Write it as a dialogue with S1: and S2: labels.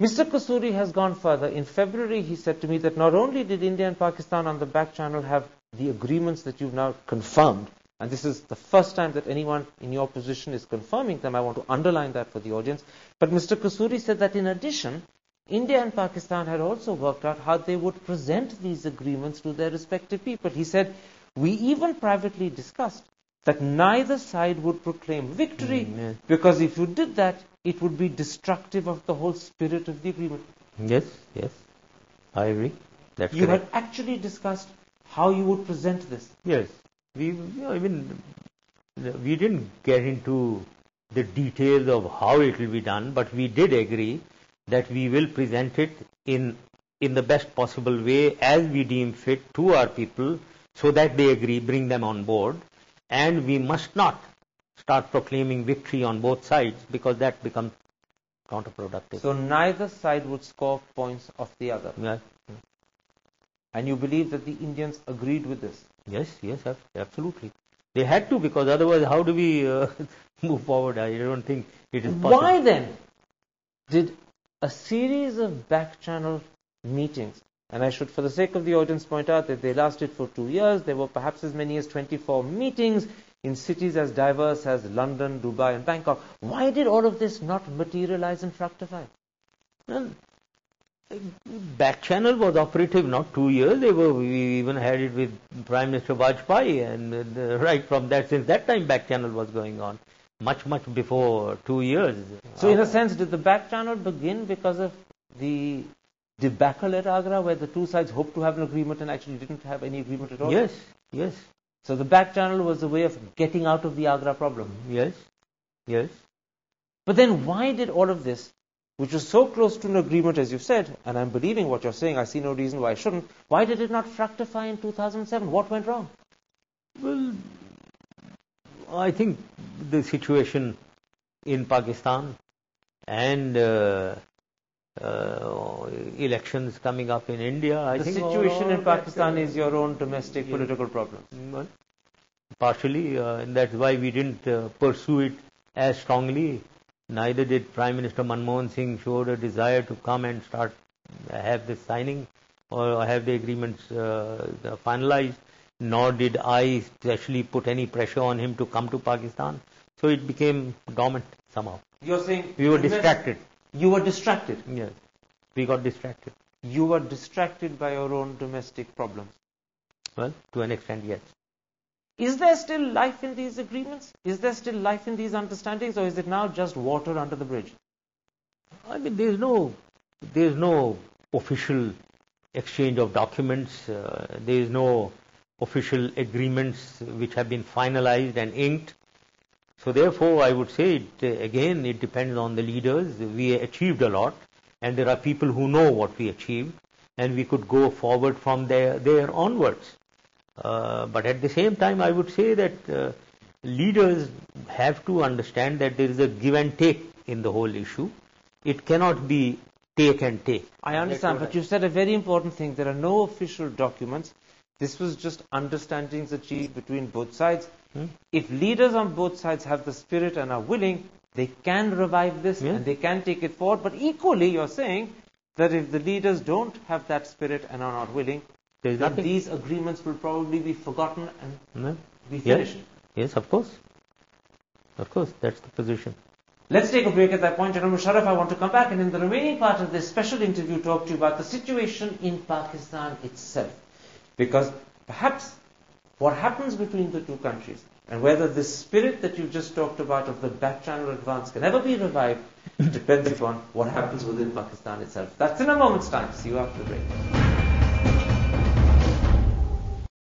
S1: Mr. Kasuri has gone further. In February, he said to me that not only did India and Pakistan on the back channel have the agreements that you've now confirmed, and this is the first time that anyone in your position is confirming them, I want to underline that for the audience, but Mr. Kasuri said that in addition, India and Pakistan had also worked out how they would present these agreements to their respective people. He said, we even privately discussed that neither side would proclaim victory, because if you did that, it would be destructive of the whole spirit of the agreement.
S2: Yes, yes, I agree. That's
S1: you
S2: correct.
S1: had actually discussed how you would present this.
S2: Yes, we didn't get into the details of how it will be done, but we did agree that we will present it in the best possible way as we deem fit to our people, so that they agree, bring them on board, and we must not start proclaiming victory on both sides, because that becomes counterproductive.
S1: So neither side would score points of the other.
S2: Yeah.
S1: And you believe that the Indians agreed with this?
S2: Yes, absolutely. They had to, because otherwise how do we move forward? I don't think it is possible.
S1: Why then did a series of back-channel meetings, and I should, for the sake of the audience, point out that they lasted for 2 years. There were perhaps as many as 24 meetings in cities as diverse as London, Dubai and Bangkok. Why did all of this not materialize and fructify?
S2: Well, back channel was operative not 2 years. We even had it with Prime Minister Vajpayee, and right from that, since that time back channel was going on, much before 2 years.
S1: So in a sense, did the back channel begin because of the debacle at Agra, where the two sides hoped to have an agreement and actually didn't have any agreement at all?
S2: Yes.
S1: So the back channel was a way of getting out of the Agra problem?
S2: Yes.
S1: But then why did all of this, which was so close to an agreement as you said, and I'm believing what you're saying, I see no reason why I shouldn't, why did it not fructify in 2007? What went wrong?
S2: Well, I think the situation in Pakistan and elections coming up in India,
S1: The situation in Pakistan is your own domestic political problem.
S2: Well, partially, and that's why we didn't pursue it as strongly. Neither did Prime Minister Manmohan Singh showed a desire to come and have this signing or have the agreements finalized, nor did I especially put any pressure on him to come to Pakistan. So it became dormant somehow.
S1: You're saying
S2: we were distracted.
S1: You were distracted?
S2: Yes, we got distracted.
S1: You were distracted by your own domestic problems?
S2: Well, to an extent, yes.
S1: Is there still life in these agreements? Is there still life in these understandings, or is it now just water under the bridge?
S2: I mean, there's no official exchange of documents. There is no official agreements which have been finalized and inked. So therefore, I would say, it depends on the leaders. We achieved a lot, and there are people who know what we achieved, and we could go forward from there onwards. But at the same time, I would say that leaders have to understand that there is a give and take in the whole issue. It cannot be take and take.
S1: I understand, but you said a very important thing. There are no official documents. This was just understandings achieved between both sides. If leaders on both sides have the spirit and are willing, they can revive this and they can take it forward. But equally, you're saying that if the leaders don't have that spirit and are not willing, then these agreements will probably be forgotten and be finished.
S2: Yes, of course. Of course, that's the position.
S1: Let's take a break at that point. General Musharraf, I want to come back and in the remaining part of this special interview talk to you about the situation in Pakistan itself. Because perhaps what happens between the two countries and whether this spirit that you've just talked about of the back channel advance can ever be revived depends upon what happens within Pakistan itself. That's in a moment's time. See you after the break.